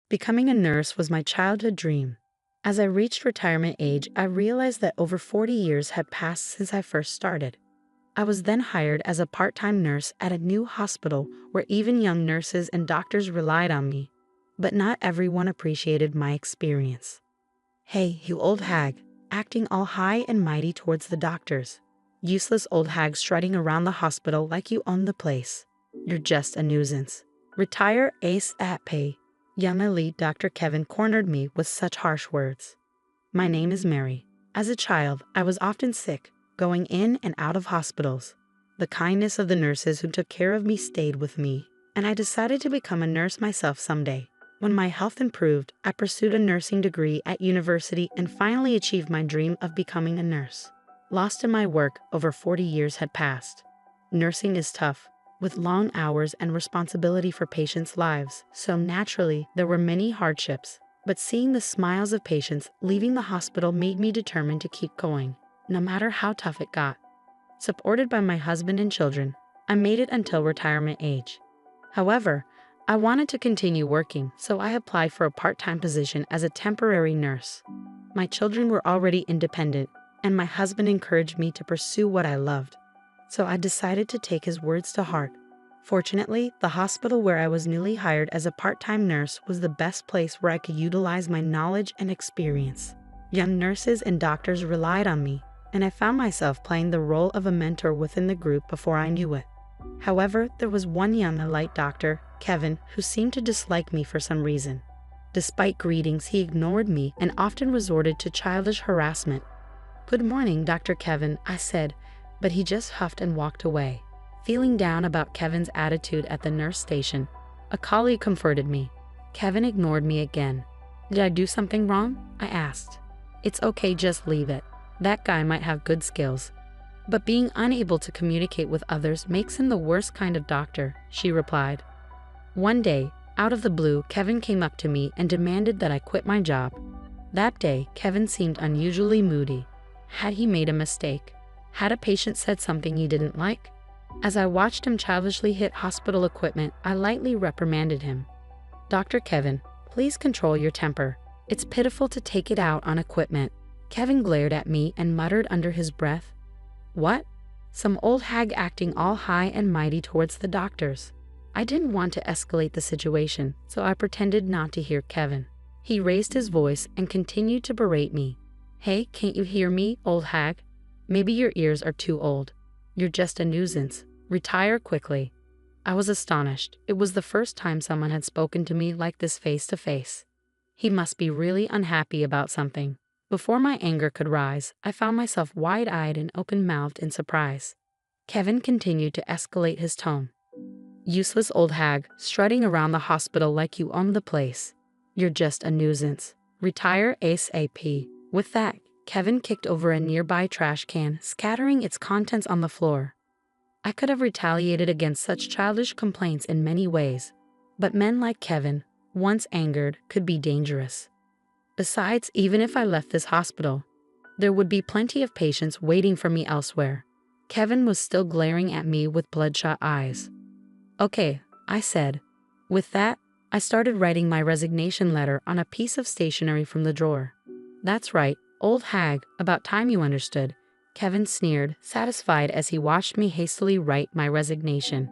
Becoming a nurse was my childhood dream. As I reached retirement age, I realized that over 40 years had passed since I first started. I was then hired as a part-time nurse at a new hospital where even young nurses and doctors relied on me. But not everyone appreciated my experience. "Hey, you old hag," acting all high and mighty towards the doctors. "Useless old hag strutting around the hospital like you own the place. You're just a nuisance. Retire ASAP." Young elite Dr. Kevin cornered me with such harsh words. My name is Mary. As a child, I was often sick, going in and out of hospitals. The kindness of the nurses who took care of me stayed with me, and I decided to become a nurse myself someday. When my health improved, I pursued a nursing degree at university and finally achieved my dream of becoming a nurse. Lost in my work, over 40 years had passed. Nursing is tough, with long hours and responsibility for patients' lives, so naturally there were many hardships. But seeing the smiles of patients leaving the hospital made me determined to keep going, no matter how tough it got. Supported by my husband and children, I made it until retirement age. However, I wanted to continue working, so I applied for a part-time position as a temporary nurse. My children were already independent, and my husband encouraged me to pursue what I loved. So I decided to take his words to heart. Fortunately, the hospital where I was newly hired as a part-time nurse was the best place where I could utilize my knowledge and experience. Young nurses and doctors relied on me, and I found myself playing the role of a mentor within the group before I knew it. However, there was one young elite doctor, Kevin, who seemed to dislike me for some reason. Despite greetings, he ignored me and often resorted to childish harassment. "Good morning, Dr. Kevin," I said, but he just huffed and walked away. Feeling down about Kevin's attitude at the nurse station, a colleague comforted me. Kevin ignored me again. "Did I do something wrong?" I asked. "It's okay, just leave it. That guy might have good skills. But being unable to communicate with others makes him the worst kind of doctor," she replied. One day, out of the blue, Kevin came up to me and demanded that I quit my job. That day, Kevin seemed unusually moody. Had he made a mistake? Had a patient said something he didn't like? As I watched him childishly hit hospital equipment, I lightly reprimanded him. "Dr. Kevin, please control your temper. It's pitiful to take it out on equipment." Kevin glared at me and muttered under his breath, "What?" Some old hag acting all high and mighty towards the doctors. I didn't want to escalate the situation, so I pretended not to hear Kevin. He raised his voice and continued to berate me. "Hey, can't you hear me, old hag? Maybe your ears are too old. You're just a nuisance. Retire quickly." I was astonished. It was the first time someone had spoken to me like this face to face. He must be really unhappy about something. Before my anger could rise, I found myself wide-eyed and open-mouthed in surprise. Kevin continued to escalate his tone. "Useless old hag, strutting around the hospital like you own the place. You're just a nuisance. Retire ASAP." With that, Kevin kicked over a nearby trash can, scattering its contents on the floor. I could have retaliated against such childish complaints in many ways, but men like Kevin, once angered, could be dangerous. Besides, even if I left this hospital, there would be plenty of patients waiting for me elsewhere. Kevin was still glaring at me with bloodshot eyes. "Okay," I said. With that, I started writing my resignation letter on a piece of stationery from the drawer. "That's right, old hag, about time you understood," Kevin sneered, satisfied as he watched me hastily write my resignation.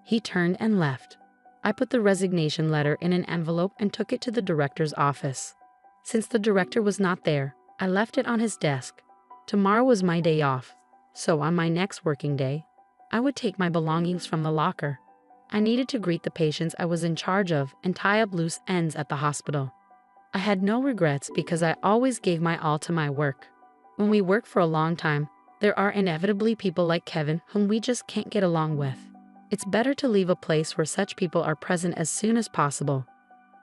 He turned and left. I put the resignation letter in an envelope and took it to the director's office. Since the director was not there, I left it on his desk. Tomorrow was my day off, so on my next working day, I would take my belongings from the locker. I needed to greet the patients I was in charge of and tie up loose ends at the hospital. I had no regrets because I always gave my all to my work. When we work for a long time, there are inevitably people like Kevin whom we just can't get along with. It's better to leave a place where such people are present as soon as possible.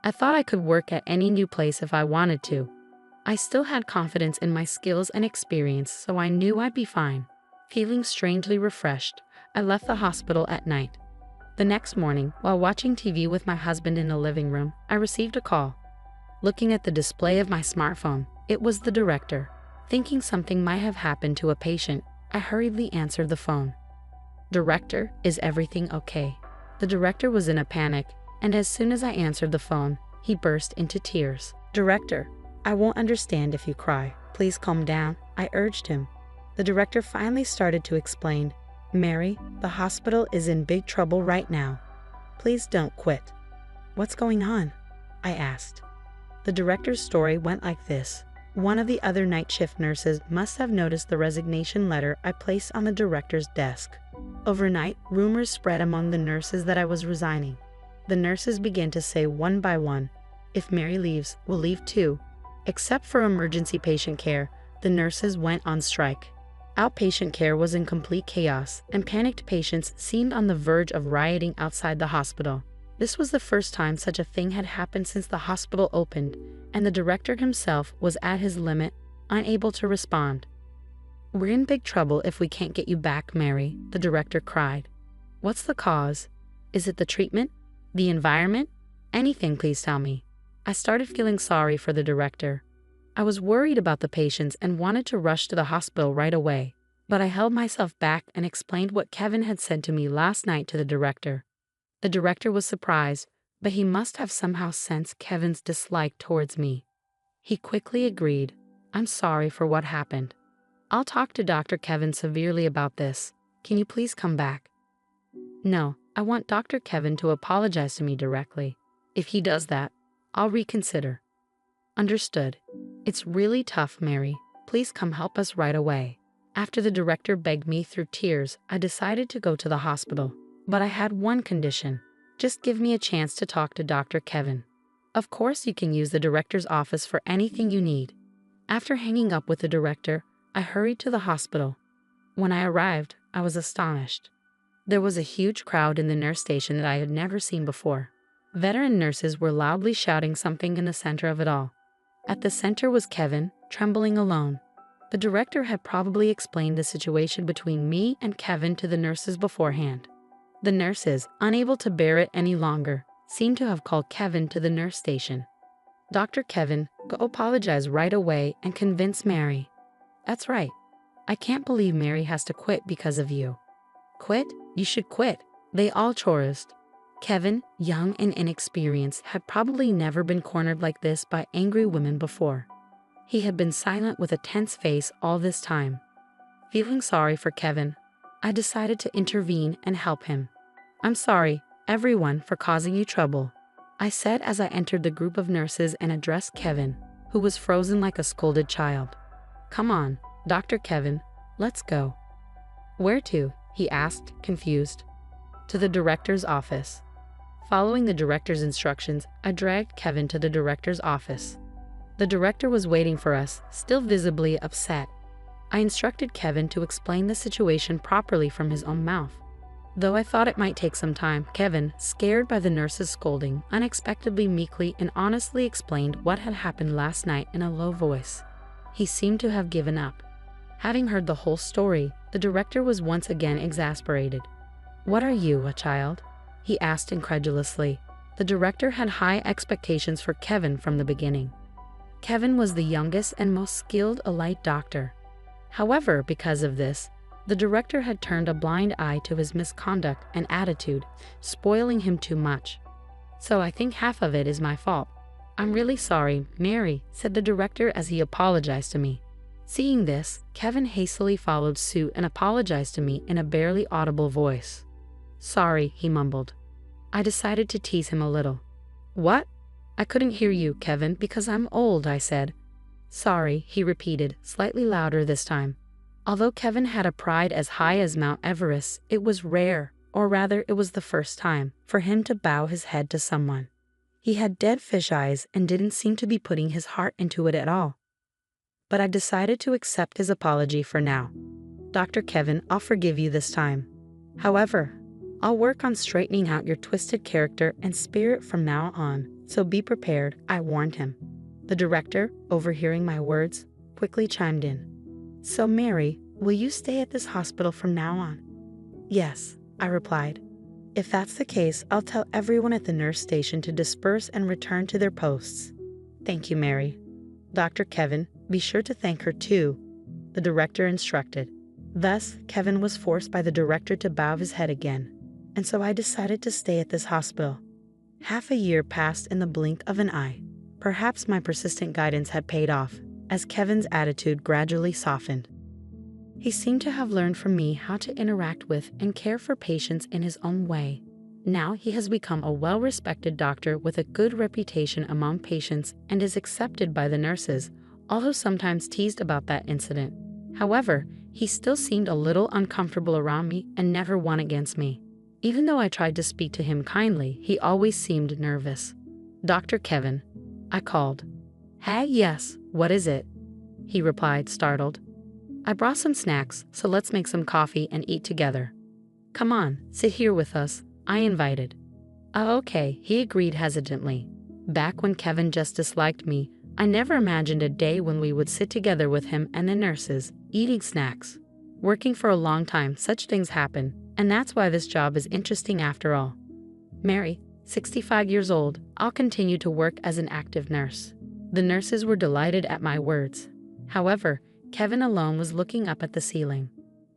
I thought I could work at any new place if I wanted to. I still had confidence in my skills and experience, so I knew I'd be fine. Feeling strangely refreshed, I left the hospital at night. The next morning, while watching TV with my husband in the living room, I received a call. Looking at the display of my smartphone, it was the director. Thinking something might have happened to a patient, I hurriedly answered the phone. "Director, is everything okay?" The director was in a panic, and as soon as I answered the phone, He burst into tears. "Director, I won't understand if you cry. Please calm down," I urged him. The director finally started to explain. "Mary, the hospital is in big trouble right now. Please don't quit." "What's going on?" I asked. The director's story went like this. One of the other night shift nurses must have noticed the resignation letter I placed on the director's desk. Overnight, rumors spread among the nurses that I was resigning. The nurses began to say one by one, "If Mary leaves, we'll leave too." Except for emergency patient care, the nurses went on strike. Outpatient care was in complete chaos, and panicked patients seemed on the verge of rioting outside the hospital. This was the first time such a thing had happened since the hospital opened, and the director himself was at his limit, unable to respond. "We're in big trouble if we can't get you back, Mary," the director cried. "What's the cause? Is it the treatment? The environment? Anything, please tell me." I started feeling sorry for the director. I was worried about the patients and wanted to rush to the hospital right away, but I held myself back and explained what Kevin had said to me last night to the director. The director was surprised, but he must have somehow sensed Kevin's dislike towards me. He quickly agreed. "I'm sorry for what happened. I'll talk to Dr. Kevin severely about this. Can you please come back?" "No, I want Dr. Kevin to apologize to me directly. If he does that, I'll reconsider." "Understood. It's really tough, Mary. Please come help us right away." After the director begged me through tears, I decided to go to the hospital. But I had one condition. Just give me a chance to talk to Dr. Kevin. Of course, you can use the director's office for anything you need. After hanging up with the director, I hurried to the hospital. When I arrived, I was astonished. There was a huge crowd in the nurse station that I had never seen before. Veteran nurses were loudly shouting something in the center of it all. At the center was Kevin, trembling alone. The director had probably explained the situation between me and Kevin to the nurses beforehand. The nurses, unable to bear it any longer, seemed to have called Kevin to the nurse station. "Dr. Kevin, go apologize right away and convince Mary." "That's right. I can't believe Mary has to quit because of you." "Quit? You should quit." They all chorused. Kevin, young and inexperienced, had probably never been cornered like this by angry women before. He had been silent with a tense face all this time. Feeling sorry for Kevin, I decided to intervene and help him. "I'm sorry, everyone, for causing you trouble," I said as I entered the group of nurses and addressed Kevin, who was frozen like a scolded child. "Come on, Dr. Kevin, let's go." "Where to?" he asked, confused. "To the director's office." Following the director's instructions, I dragged Kevin to the director's office. The director was waiting for us, still visibly upset. I instructed Kevin to explain the situation properly from his own mouth. Though I thought it might take some time, Kevin, scared by the nurse's scolding, unexpectedly meekly and honestly explained what had happened last night in a low voice. He seemed to have given up. Having heard the whole story, the director was once again exasperated. "What are you, a child?" he asked incredulously. The director had high expectations for Kevin from the beginning. Kevin was the youngest and most skilled allied doctor. However, because of this, the director had turned a blind eye to his misconduct and attitude, spoiling him too much. "So I think half of it is my fault." "I'm really sorry, Mary," said the director as he apologized to me. Seeing this, Kevin hastily followed suit and apologized to me in a barely audible voice. "Sorry," he mumbled. I decided to tease him a little. "What?" "I couldn't hear you, Kevin, because I'm old," I said. "Sorry," he repeated, slightly louder this time. Although Kevin had a pride as high as Mount Everest, it was rare, or rather it was the first time, for him to bow his head to someone. He had dead fish eyes and didn't seem to be putting his heart into it at all. But I decided to accept his apology for now. "Dr. Kevin, I'll forgive you this time. However, I'll work on straightening out your twisted character and spirit from now on, so be prepared," I warned him. The director, overhearing my words, quickly chimed in. "So, Mary, will you stay at this hospital from now on?" "Yes," I replied. "If that's the case, I'll tell everyone at the nurse station to disperse and return to their posts." "Thank you, Mary. Dr. Kevin, be sure to thank her too," the director instructed. Thus, Kevin was forced by the director to bow his head again, and so I decided to stay at this hospital. Half a year passed in the blink of an eye. Perhaps my persistent guidance had paid off, as Kevin's attitude gradually softened. He seemed to have learned from me how to interact with and care for patients in his own way. Now he has become a well-respected doctor with a good reputation among patients and is accepted by the nurses, although sometimes teased about that incident. However, he still seemed a little uncomfortable around me and never won against me. Even though I tried to speak to him kindly, he always seemed nervous. "Dr. Kevin," I called. "Hey, yes, what is it?" he replied, startled. "I brought some snacks, so let's make some coffee and eat together." "Come on, sit here with us," I invited. "Oh, okay," he agreed hesitantly. Back when Kevin just disliked me, I never imagined a day when we would sit together with him and the nurses, eating snacks. Working for a long time, such things happen, and that's why this job is interesting after all. Mary, 65 years old, I'll continue to work as an active nurse. The nurses were delighted at my words. However, Kevin alone was looking up at the ceiling.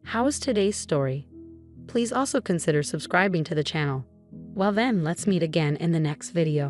How was today's story? Please also consider subscribing to the channel. Well then, let's meet again in the next video.